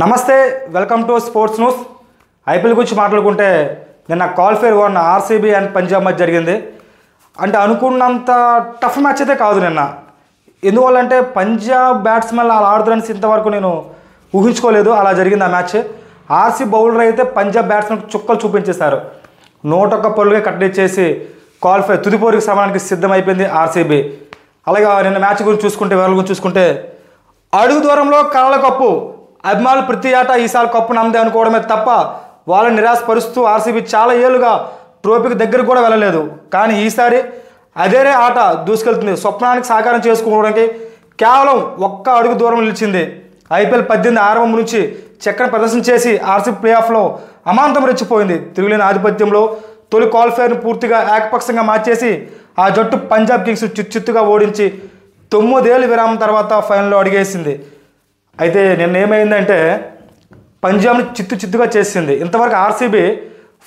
నమస్తే welcome to sports news. IPL గురించి మాట్లాడుకుంటే నిన్న క్వాలిఫైర్ 1 ఆర్సీబీ అండ్ పంజాబ్ మధ్య జరిగింది. అంటే అనుకున్నంత టఫ్ మ్యాచ్ అయితే కాదు నిన్న. ఎందువల్లంటే పంజాబ్ బ్యాట్స్మెన్ అలా ఆడుతారని ఇంతవరకు నేను ఊహించుకోలేదు. అలా జరిగింది ఆ మ్యాచ్. ఆర్సీబీ బౌలర్ అయితే పంజాబ్ బ్యాట్స్మెన్ చుక్కలు చూపించేశారు. 101 పరుగులకే కట్టడిచ్చేసి క్వాలిఫై తుదిపోరికి సమానానికి సిద్ధమైపోయింది ఆర్సీబీ. అలాగే నిన్న మ్యాచ్ గురించి చూసుకుంటే వివరాల గురించి చూసుకుంటే అడుగు దూరంలో కలల కప్పు అభిమానులు ప్రతి ఆట ఈసారి కప్పు నమ్మదే అనుకోవడమే తప్ప వాళ్ళని నిరాశపరుస్తూ ఆర్సీబీ చాలా ఏళ్ళుగా ట్రోఫీకి దగ్గరకు కూడా వెళ్ళలేదు. కానీ ఈసారి అదే ఆట దూసుకెళ్తుంది. స్వప్నానికి సాకారం చేసుకోవడానికి కేవలం ఒక్క అడుగు దూరం నిలిచింది. ఐపీఎల్ 18 ఆరంభం నుంచి చక్కని ప్రదర్శన చేసి ఆర్సీబీ ప్లే ఆఫ్లో అమాంతం రెచ్చిపోయింది. తిరుగులేని ఆధిపత్యంలో తొలి క్వాలిఫైర్ను పూర్తిగా ఏకపక్షంగా మార్చేసి ఆ జట్టు పంజాబ్ కింగ్స్ చిత్తుగా ఓడించి 9 ఏళ్ళ విరామం తర్వాత ఫైనల్లో అడిగేసింది. అయితే నిన్న ఏమైందంటే పంజాబ్ని చిత్తుగా చేసింది. ఇంతవరకు ఆర్సీబీ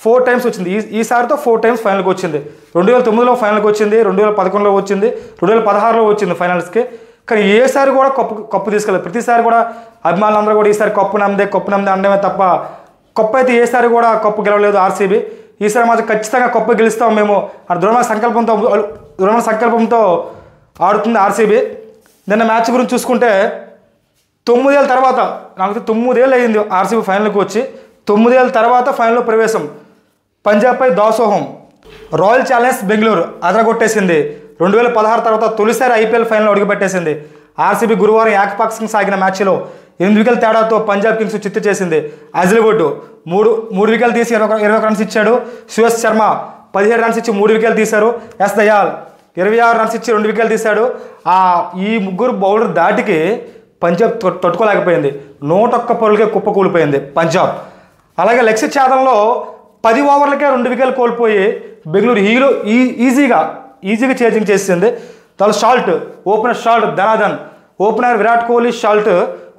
4 టైమ్స్ వచ్చింది. ఈసారితో 4 టైమ్స్ ఫైనల్కి వచ్చింది. 2009లో ఫైనల్కి వచ్చింది, 2011లో వచ్చింది, 2016లో వచ్చింది ఫైనల్స్కి. కానీ ఏసారి కూడా కప్పు తీసుకెళ్ళదు. ప్రతిసారి కూడా అభిమానులందరూ కూడా ఈసారి కప్పు నమ్మదే అనడమే తప్ప కప్పు అయితే ఏసారి కూడా కప్పు గెలవలేదు ఆర్సీబీ. ఈసారి మాత్రం ఖచ్చితంగా కప్పు గెలుస్తాం మేము ఆ దృఢమైన సంకల్పంతో ఆడుతుంది ఆర్సీబీ. నిన్న మ్యాచ్ గురించి చూసుకుంటే 9 ఏళ్ళ తర్వాత, నాకు 9 ఏళ్ళు అయ్యింది ఆర్సీబీ ఫైనల్కి వచ్చి. 9 ఏళ్ళ తర్వాత ఫైనల్లో ప్రవేశం. పంజాబ్పై దాసోహం. Royal Challengers Bengaluru అదరగొట్టేసింది. 2016 తర్వాత తొలిసారి ఐపీఎల్ ఫైనల్లో అడుగుపెట్టేసింది. ఆర్సీబీ గురువారం ఏకపక్షంగా సాగిన మ్యాచ్లో 8 వికెట్ల తేడాతో పంజాబ్ కింగ్స్ చిత్తు చేసింది. అజిల్వుడ్ 3 వికెట్లు తీసి 21 రన్స్ ఇచ్చాడు. సుయశ్ శర్మ 17 రన్స్ ఇచ్చి 3 వికెట్లు తీశారు. ఎస్ దయాల్ 26 రన్స్ ఇచ్చి 2 వికెట్లు తీశాడు. ఈ ముగ్గురు బౌలర్ దాటికి పంజాబ్ తట్టుకోలేకపోయింది. 101 పరుగులకే కుప్పకూలిపోయింది పంజాబ్. అలాగే లక్ష్య ఛేదంలో 10 ఓవర్లకే 2 వికెట్లు కోల్పోయి బెంగళూరు ఈజీగా చేజింగ్ చేసింది. తర్వాత షాల్ట్, ఓపెనర్ షాల్ట్ ధనాధన్, opener Virat Kohli Salt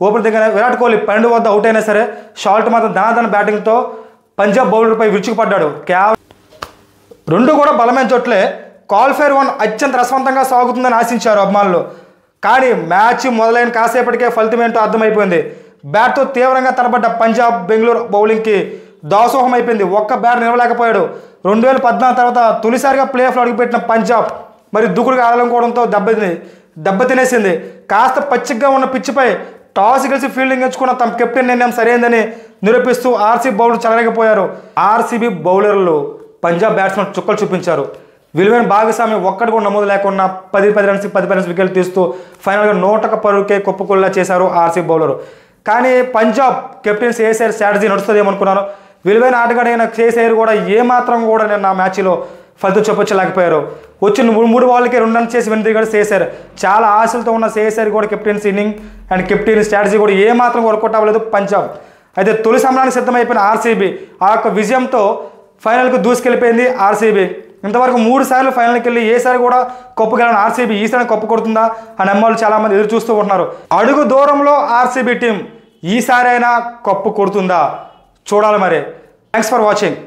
opener దగ్గర విరాట్ కోహ్లీ 12 వద్ద అవుట్ అయినా సరే షాల్ట్ మాత్రం ధనాధన్ బ్యాటింగ్తో పంజాబ్ బౌలర్పై విరుచుకుపడ్డాడు. రెండు కూడా బలమైన చోట్లే. క్వాలిఫైర్ 1 అత్యంత రసవంతంగా సాగుతుందని ఆశించారు అభిమానులు. కానీ మ్యాచ్ మొదలైన కాసేపటికే ఫలితం ఏంటో అర్థమైపోయింది. బ్యాట్తో తీవ్రంగా తడబడ్డ పంజాబ్ బెంగళూరు బౌలింగ్కి దాసోహం అయిపోయింది. ఒక్క బ్యాట్ నిలవలేకపోయాడు. 2014 తర్వాత తొలిసారిగా ప్లే ఆఫ్లో అడుగుపెట్టిన పంజాబ్ మరి దూకుడుగా ఆడాలనుకోవడంతో దెబ్బతినేసింది. కాస్త పచ్చిగా ఉన్న పిచ్చిపై టాస్ గెలిచి ఫీల్డింగ్ ఎంచుకున్న తమ కెప్టెన్ నిర్ణయం సరైందని నిరూపిస్తూ ఆర్సీబీ బౌలర్ చెలరేగిపోయారు. ఆర్సీబీ బౌలర్లు పంజాబ్ బ్యాట్స్మెన్ చుక్కలు చూపించారు. విలువైన భాగస్వామ్యం ఒక్కటి కూడా నమోదు లేకుండా 10 రన్స్ వికెట్లు తీస్తూ ఫైనల్గా 101 పరుగుకే కుప్పకూలిలా చేశారు ఆర్సీబీ బౌలర్. కానీ పంజాబ్ కెప్టెన్ శ్రేయస్ స్ట్రాటజీ నడుస్తుందేమనుకున్నారు. విలువైన ఆటగాడైన శ్రేయస్ కూడా ఏమాత్రం కూడా నిన్న మ్యాచ్లో ఫలితం చూపించలేకపోయారు. వచ్చిన 3 బాల్కే 2 రన్స్ చేసి వెనుదిరిగాడు శ్రేయస్. చాలా ఆశలతో ఉన్న శ్రేయస్ కూడా captains inning and captain strategy కూడా ఏమాత్రం వర్కౌట్ అవ్వలేదు పంజాబ్. అయితే తొలి సమరానికి సిద్ధమైపోయిన ఆర్సీబీ ఆ యొక్క విజయంతో ఫైనల్కు దూసుకెళ్ళిపోయింది ఆర్సీబీ. ఇంతవరకు 3 సార్లు ఫైనల్కి వెళ్ళి ఏసారి కూడా కప్పు గెలవని ఆర్సీబీ ఈసారి కప్పు కొడుతుందా అని అమ్మాయిలు చాలామంది ఎదురు చూస్తూ ఉంటున్నారు. అడుగు దూరంలో ఆర్సీబీ టీం ఈసారైనా కప్పు కొడుతుందా చూడాలి మరి. Thanks for watching.